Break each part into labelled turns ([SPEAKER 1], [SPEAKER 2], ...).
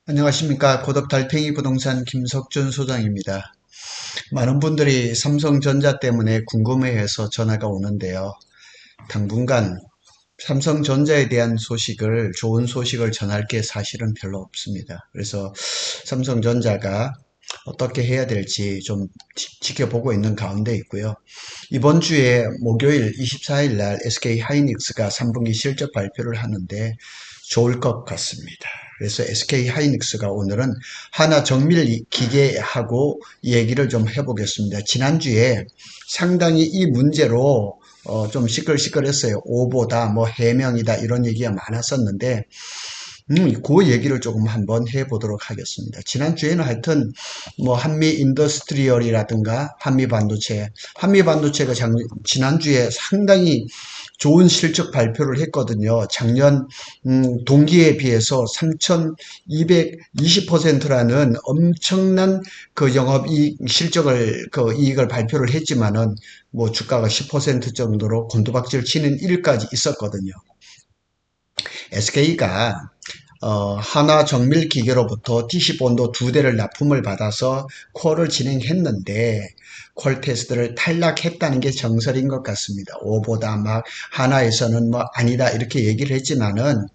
[SPEAKER 1] 안녕하십니까. 고덕 달팽이 부동산 김석준 소장입니다. 많은 분들이 삼성전자 때문에 궁금해해서 전화가 오는데요. 당분간 삼성전자에 대한 좋은 소식을 전할 게 사실은 별로 없습니다. 그래서 삼성전자가 어떻게 해야 될지 좀 지켜보고 있는 가운데 있고요. 이번 주에 목요일 24일 날 SK 하이닉스가 3분기 실적 발표를 하는데 좋을 것 같습니다. 그래서 SK 하이닉스가 오늘은 하나 정밀 기계하고 얘기를 좀 해보겠습니다. 지난주에 상당히 이 문제로 좀 시끌시끌했어요. 오보다 뭐 해명이다 이런 얘기가 많았었는데 그 얘기를 조금 한번 해보도록 하겠습니다. 지난주에는 하여튼, 뭐, 한미 인더스트리얼이라든가, 한미 반도체가 지난주에 상당히 좋은 실적 발표를 했거든요. 작년, 동기에 비해서 3,220%라는 엄청난 그 이익을 발표를 했지만은, 뭐, 주가가 10% 정도로 곤두박질 치는 일까지 있었거든요. SK가 하나 정밀 기계로부터 TC본도 2대를 납품을 받아서 콜을 진행했는데 콜 테스트를 탈락했다는 게 정설인 것 같습니다. 오보다 막 하나에서는 뭐 아니다 이렇게 얘기를 했지만은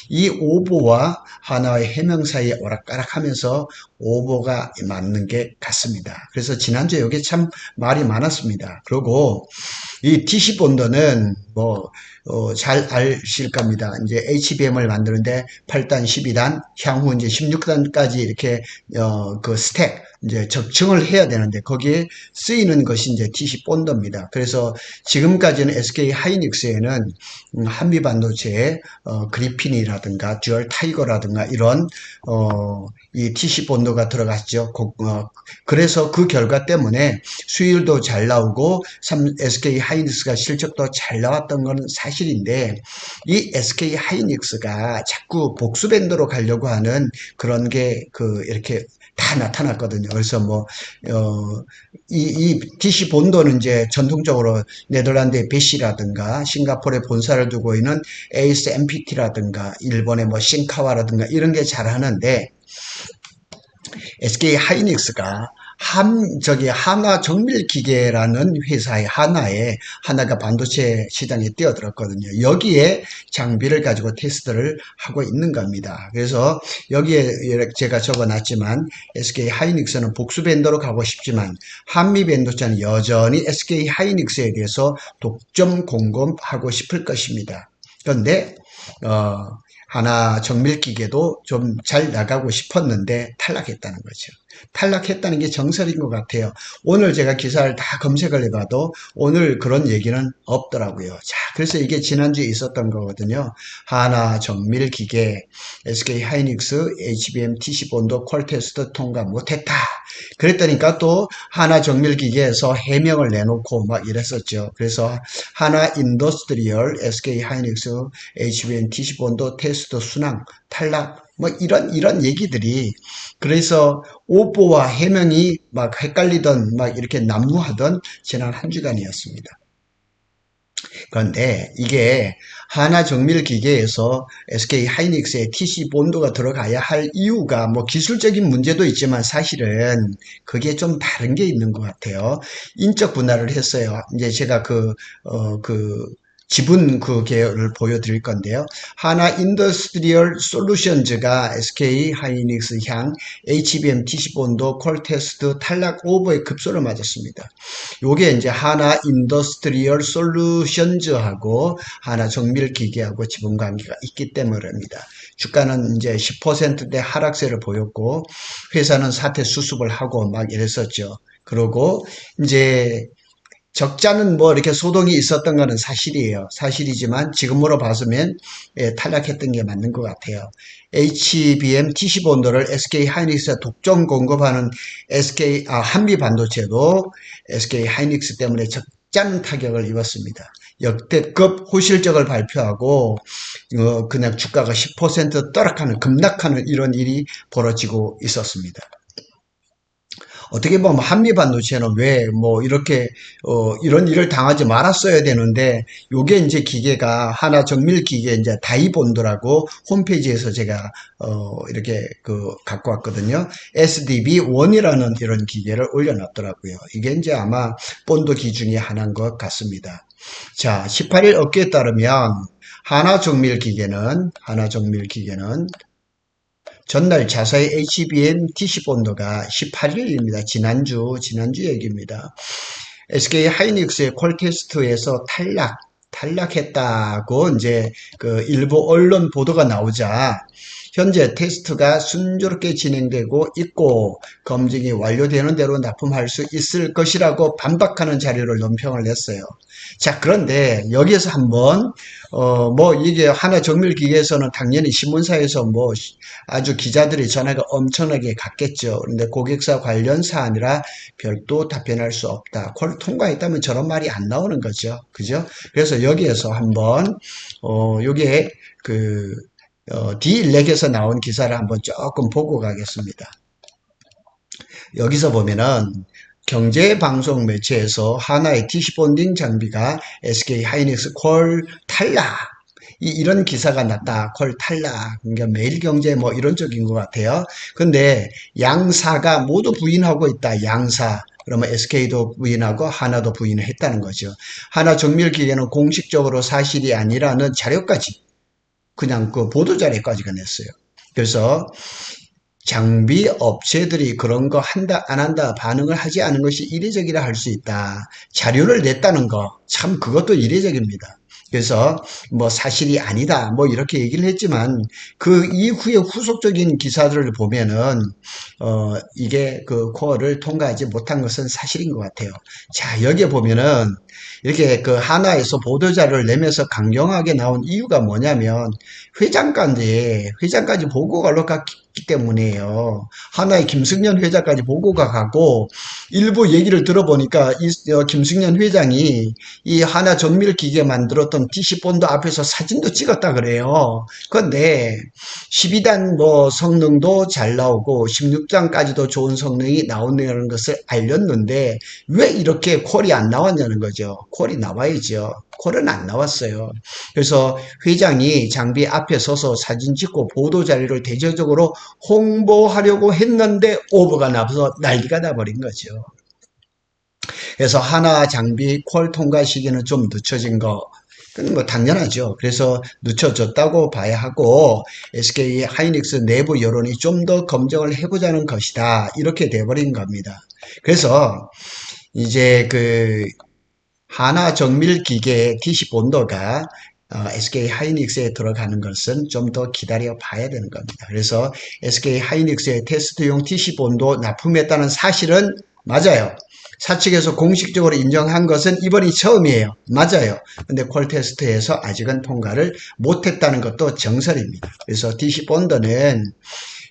[SPEAKER 1] 이 오보와 하나의 해명 사이에 오락가락하면서 오보가 맞는 게 같습니다. 그래서 지난주에 이게 참 말이 많았습니다. 그리고 이 DC 본드는 뭐 잘 아실 겁니다. 이제 HBM을 만드는데 8단, 12단, 향후 이제 16단까지 이렇게 그 스택 이제 적층을 해야 되는데 거기에 쓰이는 것이 이제 DC 본드입니다. 그래서 지금까지는 SK 하이닉스에는 한미 반도체에 그리핀이라든가 듀얼 타이거라든가 이런 이 TC 본드가 들어갔죠. 그래서 그 결과 때문에 수율도 잘 나오고 SK 하이닉스가 실적도 잘 나왔던 것은 사실인데 이 SK 하이닉스가 자꾸 복수 밴드로 가려고 하는 그런 게 이렇게 다 나타났거든요. 그래서 이 DC 본도는 이제 전통적으로 네덜란드의 베시라든가 싱가포르에 본사를 두고 있는 ASMPT라든가 일본의 뭐 신카와라든가 이런 게 잘하는데 SK 하이닉스가 하나 정밀기계라는 회사의 하나가 반도체 시장에 뛰어들었거든요. 여기에 장비를 가지고 테스트를 하고 있는 겁니다. 그래서 여기에 제가 적어놨지만 SK 하이닉스는 복수 밴더로 가고 싶지만 한미 반도체는 여전히 SK 하이닉스에 대해서 독점 공급하고 싶을 것입니다. 그런데 하나 정밀기계도 좀 잘 나가고 싶었는데 탈락했다는 거죠. 탈락했다는 게 정설인 것 같아요. 오늘 제가 기사를 다 검색을 해봐도 오늘 그런 얘기는 없더라고요. 자, 그래서 이게 지난주에 있었던 거거든요. 하나 정밀기계, SK 하이닉스, HBM TC본도 퀄테스트 통과 못했다. 그랬더니까 또 하나 정밀기계에서 해명을 내놓고 막 이랬었죠. 그래서 하나 인더스트리얼, SK 하이닉스, HBM TC본도 테스트 순항, 탈락, 뭐 이런 얘기들이 그래서 오보와 해명이 막 헷갈리던 막 이렇게 난무하던 지난 한 주간이었습니다. 그런데 이게 하나 정밀 기계에서 SK 하이닉스의 TC 본도가 들어가야 할 이유가 뭐 기술적인 문제도 있지만 사실은 그게 좀 다른 게 있는 것 같아요. 인적 분할을 했어요. 이제 제가 지분 그 계열을 보여드릴 건데요. 하나 인더스트리얼 솔루션즈가 SK 하이닉스 향 HBM TC 본도 콜테스트 탈락 오버의 급소를 맞았습니다. 요게 이제 하나 인더스트리얼 솔루션즈하고 하나 정밀기계하고 지분 관계가 있기 때문입니다. 주가는 이제 10%대 하락세를 보였고 회사는 사태 수습을 하고 막 이랬었죠. 그러고 이제 적자는 뭐 이렇게 소동이 있었던 거는 사실이에요. 사실이지만 지금으로 봐서면 탈락했던 게 맞는 것 같아요. HBM TC본도를 SK 하이닉스가 독점 공급하는 한미 반도체도 SK 하이닉스 때문에 적잖은 타격을 입었습니다. 역대급 호실적을 발표하고 그냥 주가가 10% 떠락하는 급락하는 이런 일이 벌어지고 있었습니다. 어떻게 보면 한미반도체는 왜 뭐 이렇게 이런 일을 당하지 말았어야 되는데 요게 이제 기계가 하나 정밀 기계 이제 다이본드라고 홈페이지에서 제가 이렇게 갖고 왔거든요. SDB1이라는 이런 기계를 올려놨더라고요. 이게 이제 아마 본드 기준이 하나인 것 같습니다. 자, 18일 업계에 따르면 하나 정밀 기계는 전날 자사의 HBM TC 본도가 18일입니다. 지난주 얘기입니다. SK 하이닉스의 퀄테스트에서 탈락했다고 이제 일부 언론 보도가 나오자 현재 테스트가 순조롭게 진행되고 있고 검증이 완료되는 대로 납품할 수 있을 것이라고 반박하는 자료를 논평을 냈어요. 자, 그런데 여기에서 한번 뭐 이게 하나 정밀기계에서는 당연히 신문사에서 뭐 아주 기자들이 전화가 엄청나게 갔겠죠. 그런데 고객사 관련 사안이라 별도 답변할 수 없다. 콜 통과했다면 저런 말이 안 나오는 거죠. 그죠? 그래서 여기에서 한번 요게 D-렉에서 나온 기사를 한번 조금 보고 가겠습니다. 여기서 보면은 경제방송 매체에서 하나의 TC 본딩 장비가 SK 하이닉스 콜 탈락 이런 기사가 났다. 콜 탈락. 그러니까 매일경제 뭐 이런 쪽인 것 같아요. 근데 양사가 모두 부인하고 있다. 양사. 그러면 SK도 부인하고 하나도 부인을 했다는 거죠. 하나 정밀기계는 공식적으로 사실이 아니라는 자료까지 그냥 보도 자료까지가 냈어요. 그래서 장비 업체들이 그런 거 한다 안 한다 반응을 하지 않은 것이 이례적이라 할 수 있다. 자료를 냈다는 거 참 그것도 이례적입니다. 그래서 뭐 사실이 아니다 뭐 이렇게 얘기를 했지만 그 이후에 후속적인 기사들을 보면은 이게 코어를 통과하지 못한 것은 사실인 것 같아요. 자, 여기에 보면은 이렇게 하나에서 보도자료를 내면서 강경하게 나온 이유가 뭐냐면 회장까지 보고가 올라갔기 때문이에요. 하나의 김승년 회장까지 보고가 가고 일부 얘기를 들어보니까 김승년 회장이 이 하나 정밀 기계 만들었던 DC 본드 앞에서 사진도 찍었다 그래요. 그런데 12단 뭐 성능도 잘 나오고 16단까지도 좋은 성능이 나온다는 것을 알렸는데 왜 이렇게 콜이 안 나왔냐는 거죠. 콜이 나와야죠. 콜은 안 나왔어요. 그래서 회장이 장비 앞에 서서 사진 찍고 보도자료를 대대적으로 홍보하려고 했는데 오버가 나서 난리가 나버린 거죠. 그래서 하나 장비 콜 통과 시기는 좀 늦춰진 거. 그건 뭐 당연하죠. 그래서 늦춰졌다고 봐야 하고 SK 하이닉스 내부 여론이 좀 더 검증을 해보자는 것이다. 이렇게 돼버린 겁니다. 그래서 이제 하나 정밀 기계의 DC 본도가 SK 하이닉스에 들어가는 것은 좀 더 기다려 봐야 되는 겁니다. 그래서 SK 하이닉스의 테스트용 TC 본도 납품했다는 사실은 맞아요. 사측에서 공식적으로 인정한 것은 이번이 처음이에요. 맞아요. 근데 콜 테스트에서 아직은 통과를 못했다는 것도 정설입니다. 그래서 DC 본드는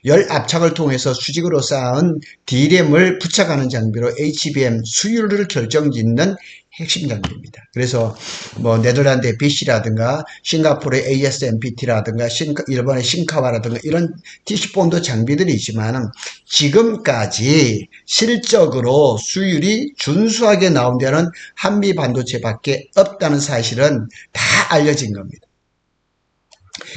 [SPEAKER 1] 열 압착을 통해서 수직으로 쌓은 D램을 부착하는 장비로 HBM 수율을 결정짓는 핵심 장비입니다. 그래서 뭐 네덜란드의 BC라든가 싱가포르의 ASMPT라든가 일본의 신카와라든가 이런 TC본드 장비들이 있지만 지금까지 실적으로 수율이 준수하게 나온 데는 한미 반도체밖에 없다는 사실은 다 알려진 겁니다.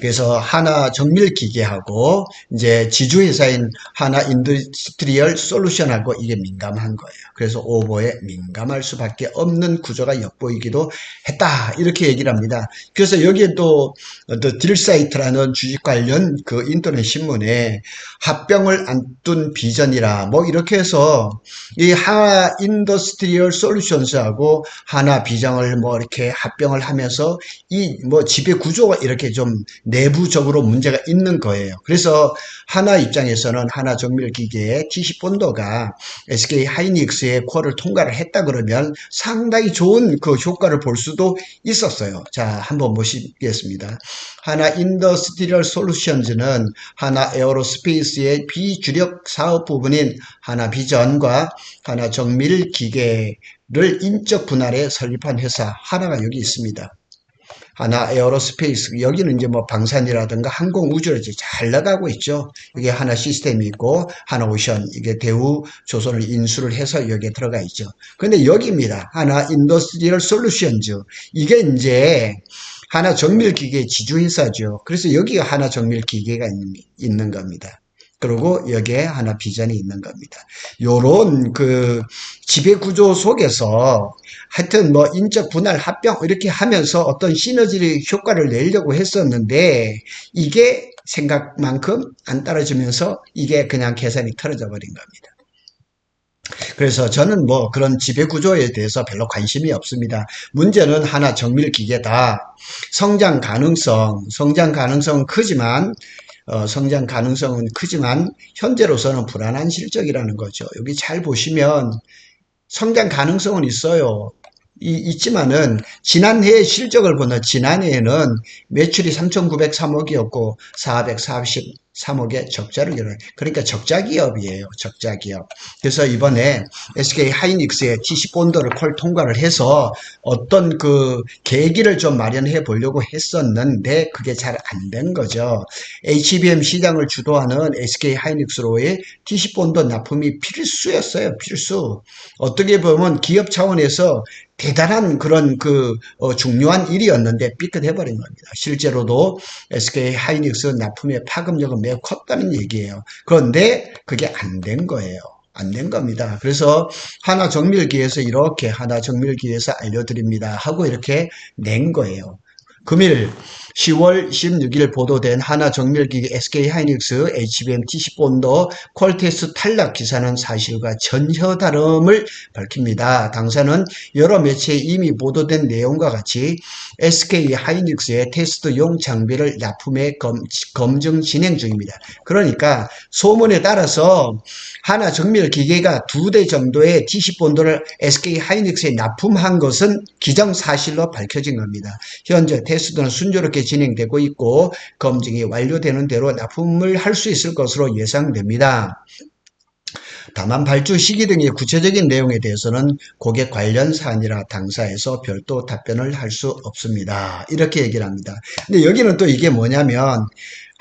[SPEAKER 1] 그래서 하나 정밀 기계하고 이제 지주회사인 하나 인더스트리얼 솔루션하고 이게 민감한 거예요. 그래서 오보에 민감할 수밖에 없는 구조가 엿보이기도 했다. 이렇게 얘기를 합니다. 그래서 여기에 또 딜사이트라는 주식 관련 인터넷 신문에 합병을 안 둔 비전이라 뭐 이렇게 해서 이 하나 인더스트리얼 솔루션스하고 하나 비전을 뭐 이렇게 합병을 하면서 이 뭐 지배 구조가 이렇게 좀 내부적으로 문제가 있는 거예요. 그래서 하나 입장에서는 하나 정밀기계의 TC 본도가 SK 하이닉스의 콜을 통과를 했다 그러면 상당히 좋은 효과를 볼 수도 있었어요. 자, 한번 보시겠습니다. 하나 인더스트리얼 솔루션즈는 하나 에어로스페이스의 비주력 사업 부분인 하나 비전과 하나 정밀기계를 인적 분할에 설립한 회사 하나가 여기 있습니다. 하나 에어로스페이스, 여기는 이제 뭐 방산이라든가 항공 우주로 이제 잘 나가고 있죠. 이게 하나 시스템이 있고, 하나 오션, 이게 대우 조선을 인수를 해서 여기에 들어가 있죠. 근데 여기입니다. 하나 인더스트리얼 솔루션즈. 이게 이제 하나 정밀기계 지주회사죠. 그래서 여기가 하나 정밀기계가 있는 겁니다. 그리고 여기에 하나 비전이 있는 겁니다. 요런 그 지배구조 속에서 하여튼 뭐 인적 분할 합병 이렇게 하면서 어떤 시너지 효과를 내려고 했었는데 이게 생각만큼 안 따라주면서 이게 그냥 계산이 틀어져 버린 겁니다. 그래서 저는 뭐 그런 지배구조에 대해서 별로 관심이 없습니다. 문제는 하나 정밀기계다. 성장 가능성은 크지만 성장 가능성은 크지만 현재로서는 불안한 실적이라는 거죠. 여기 잘 보시면 성장 가능성은 있어요. 있지만은 지난해 실적을 보면 지난해에는 매출이 3,903억이었고 443억의 적자를 이뤄요. 그러니까 적자 기업이에요. 적자 기업. 그래서 이번에 SK 하이닉스의 TC 본드를 콜 통과를 해서 어떤 그 계기를 좀 마련해 보려고 했었는데 그게 잘 안 된 거죠. HBM 시장을 주도하는 SK 하이닉스로의 TC 본드 납품이 필수였어요. 필수. 어떻게 보면 기업 차원에서 대단한 그런 중요한 일이었는데 삐끗해버린 겁니다. 실제로도 SK 하이닉스 납품의 파급력은 매우 컸다는 얘기예요. 그런데 그게 안 된 거예요. 안 된 겁니다. 그래서 하나정밀기에서 이렇게 하나정밀기에서 알려드립니다 하고 이렇게 낸 거예요. 금일 10월 16일 보도된 하나정밀기계 SK하이닉스 HBM TC 본드 퀄테스트 탈락 기사는 사실과 전혀 다름을 밝힙니다. 당사는 여러 매체에 이미 보도된 내용과 같이 SK하이닉스의 테스트용 장비를 납품해 검증 진행 중입니다. 그러니까 소문에 따라서 하나정밀기계가 2대 정도의 TC 본드를 SK하이닉스에 납품한 것은 기정사실로 밝혀진 겁니다. 현재 테스트는 순조롭게 진행되고 있고 검증이 완료되는 대로 납품을 할 수 있을 것으로 예상됩니다. 다만 발주 시기 등의 구체적인 내용에 대해서는 고객 관련 사안이라 당사에서 별도 답변을 할 수 없습니다. 이렇게 얘기를 합니다. 근데 여기는 또 이게 뭐냐면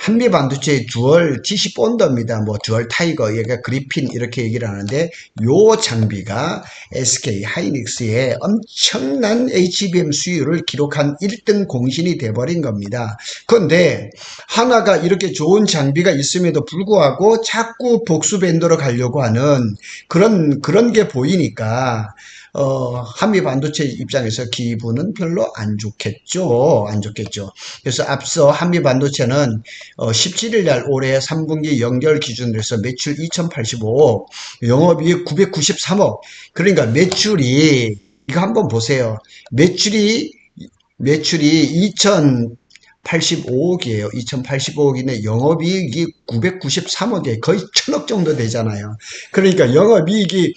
[SPEAKER 1] 한미 반도체의 듀얼 TC 본드입니다. 뭐 듀얼 타이거, 얘가 그리핀 이렇게 얘기를 하는데 요 장비가 SK 하이닉스의 엄청난 HBM 수율을 기록한 1등 공신이 돼버린 겁니다. 그런데 하나가 이렇게 좋은 장비가 있음에도 불구하고 자꾸 복수 밴더로 가려고 하는 그런 게 보이니까 한미 반도체 입장에서 기분은 별로 안 좋겠죠. 안 좋겠죠. 그래서 앞서 한미 반도체는 17일 날 올해 3분기 연결 기준으로 해서 매출 2085억, 영업이익 993억. 그러니까 매출이 이거 한번 보세요. 매출이 2085억이에요. 2085억인데 영업이익이 993억이에요. 거의 1000억 정도 되잖아요. 그러니까 영업이익이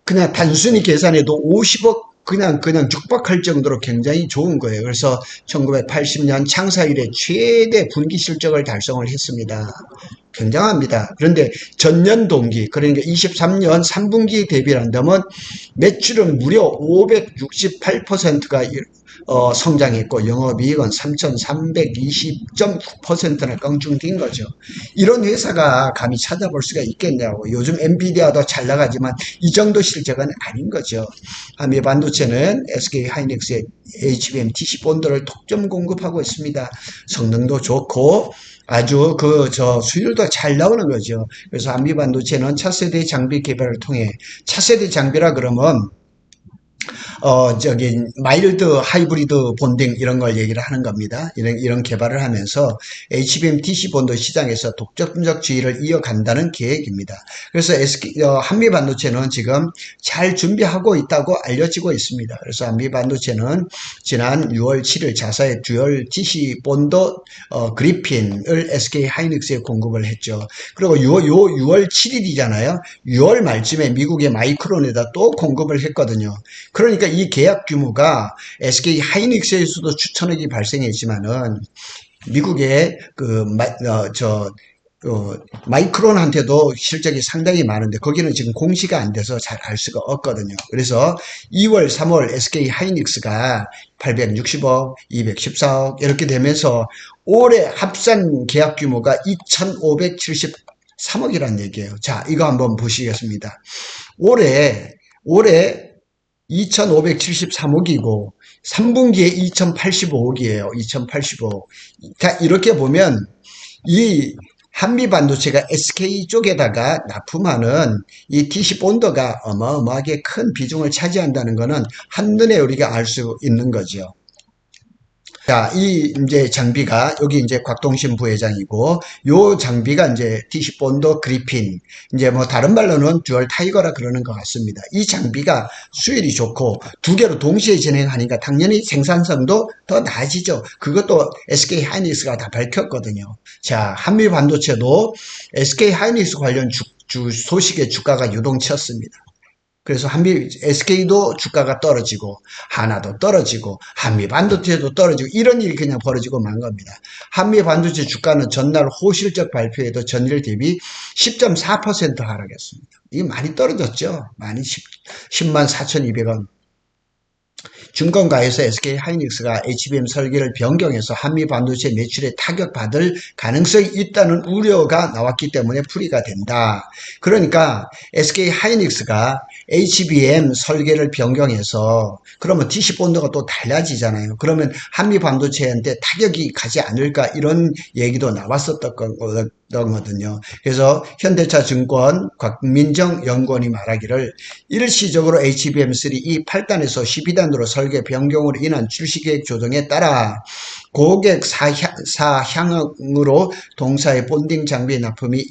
[SPEAKER 1] 그냥 단순히 계산해도 50억 그냥 육박할 정도로 굉장히 좋은 거예요. 그래서 1980년 창사 이래 최대 분기 실적을 달성을 했습니다. 굉장합니다. 그런데 전년 동기, 그러니까 23년 3분기 대비를 한다면 매출은 무려 568%가 성장했고 영업이익은 3,320.9%나 껑충 뛴 거죠. 이런 회사가 감히 찾아볼 수가 있겠냐고. 요즘 엔비디아도 잘 나가지만 이 정도 실적은 아닌 거죠. 한미 반도체는 SK 하이닉스의 HBM TC 본드를 독점 공급하고 있습니다. 성능도 좋고 아주 수율도 잘 나오는 거죠. 그래서 한미 반도체는 차세대 장비 개발을 통해 차세대 장비라 그러면 마일드 하이브리드 본딩 이런 걸 얘기를 하는 겁니다. 이런 개발을 하면서 HBM TC 본드 시장에서 독점적 지위를 이어간다는 계획입니다. 그래서 한미 반도체는 지금 잘 준비하고 있다고 알려지고 있습니다. 그래서 한미 반도체는 지난 6월 7일 자사의 듀얼 TC 본드 그리핀을 SK 하이닉스에 공급을 했죠. 그리고 6월 7일이잖아요. 6월 말쯤에 미국의 마이크론에다 또 공급을 했거든요. 그러니까 이 계약 규모가 SK 하이닉스에서도 추천액이 발생했지만은 미국의 마이크론한테도 실적이 상당히 많은데 거기는 지금 공시가 안 돼서 잘 알 수가 없거든요. 그래서 2월, 3월 SK 하이닉스가 860억, 214억 이렇게 되면서 올해 합산 계약 규모가 2,573억이라는 얘기예요. 자, 이거 한번 보시겠습니다. 올해 2,573억이고 3분기에 2,085억이에요. 2,085억. 이렇게 보면 이 한미 반도체가 SK 쪽에다가 납품하는 이 DC 본더가 어마어마하게 큰 비중을 차지한다는 것은 한눈에 우리가 알 수 있는 거죠. 자, 이 이제 장비가 여기 이제 곽동신 부회장이고 요 장비가 이제 DC 본더 그리핀 이제 뭐 다른 말로는 듀얼 타이거라 그러는 것 같습니다. 이 장비가 수율이 좋고 두 개로 동시에 진행하니까 당연히 생산성도 더 나아지죠. 그것도 SK 하이닉스가 다 밝혔거든요. 자, 한미 반도체도 SK 하이닉스 관련 소식에 주가가 유동쳤습니다. 그래서 SK도 주가가 떨어지고, 하나도 떨어지고, 한미 반도체도 떨어지고, 이런 일이 그냥 벌어지고 만 겁니다. 한미 반도체 주가는 전날 호실적 발표에도 전일 대비 10.4% 하락했습니다. 이게 많이 떨어졌죠? 많이 10만 4,200원. 증권가에서 SK 하이닉스가 HBM 설계를 변경해서 한미 반도체 매출에 타격받을 가능성이 있다는 우려가 나왔기 때문에 풀이가 된다. 그러니까 SK 하이닉스가 HBM 설계를 변경해서 그러면 DC 본드가 또 달라지잖아요. 그러면 한미 반도체한테 타격이 가지 않을까 이런 얘기도 나왔었던 거거든요. 그래서 현대차증권 곽민정 연구원이 말하기를 일시적으로 HBM3 이 8단에서 12단으로 설계 변경으로 인한 출시계획 조정에 따라 고객 사향으로 동사의 본딩 장비 납품이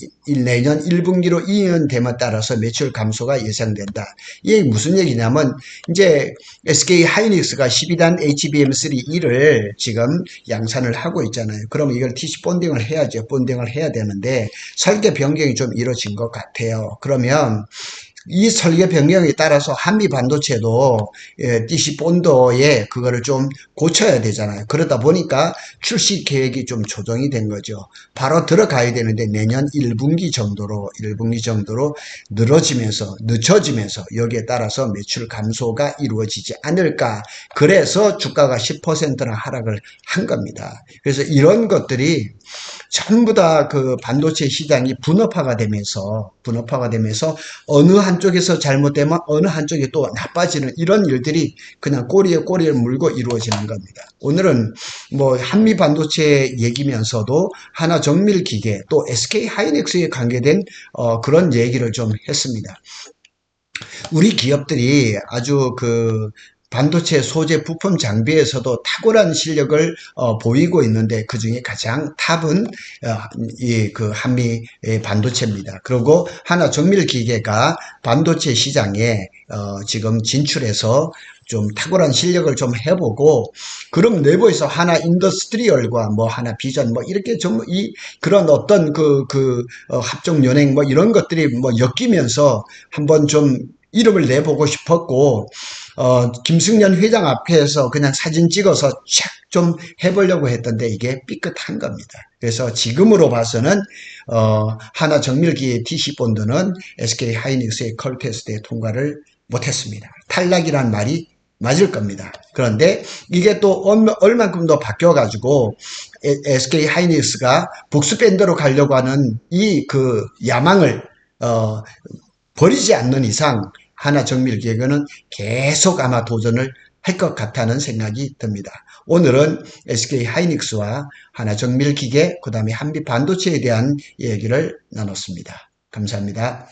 [SPEAKER 1] 내년 1분기로 이연됨에 따라서 매출 감소가 예상된다. 이게 무슨 얘기냐면 이제 SK 하이닉스가 12단 HBM3E를 지금 양산을 하고 있잖아요. 그러면 이걸 TC 본딩을 해야죠. 본딩을 해야 되는데 설계 변경이 좀 이루어진 것 같아요. 그러면 이 설계 변경에 따라서 한미 반도체도 DC 본더에 그거를 좀 고쳐야 되잖아요. 그러다 보니까 출시 계획이 좀 조정이 된 거죠. 바로 들어가야 되는데 내년 1분기 정도로 늦춰지면서 여기에 따라서 매출 감소가 이루어지지 않을까. 그래서 주가가 10%나 하락을 한 겁니다. 그래서 이런 것들이 전부 다 그 반도체 시장이 분업화가 되면서 어느 한쪽에서 잘못되면 어느 한쪽이 또 나빠지는 이런 일들이 그냥 꼬리에 꼬리를 물고 이루어지는 겁니다. 오늘은 뭐 한미 반도체 얘기면서도 하나정밀기계 또 SK 하이닉스에 관계된 그런 얘기를 좀 했습니다. 우리 기업들이 아주 그 반도체 소재 부품 장비에서도 탁월한 실력을 보이고 있는데 그 중에 가장 탑은 그 한미 반도체입니다. 그리고 하나정밀기계가 반도체 시장에 지금 진출해서 좀 탁월한 실력을 좀 해보고 그럼 내부에서 하나 인더스트리얼과 뭐 하나 비전 뭐 이렇게 좀 그런 어떤 합종 연행 뭐 이런 것들이 뭐 엮이면서 한번 좀 이름을 내보고 싶었고 김승연 회장 앞에서 그냥 사진 찍어서 촥 좀 해보려고 했던데 이게 삐끗한 겁니다. 그래서 지금으로 봐서는 하나정밀기의 TC본드는 SK 하이닉스의 컬 테스트에 통과를 못했습니다. 탈락이란 말이 맞을 겁니다. 그런데 이게 또 얼만큼 더 바뀌어가지고 SK 하이닉스가 복수밴드로 가려고 하는 이 그 야망을 버리지 않는 이상 하나정밀기계는 계속 아마 도전을 할 것 같다는 생각이 듭니다. 오늘은 SK 하이닉스와 하나정밀기계, 그 다음에 한미 반도체에 대한 얘기를 나눴습니다. 감사합니다.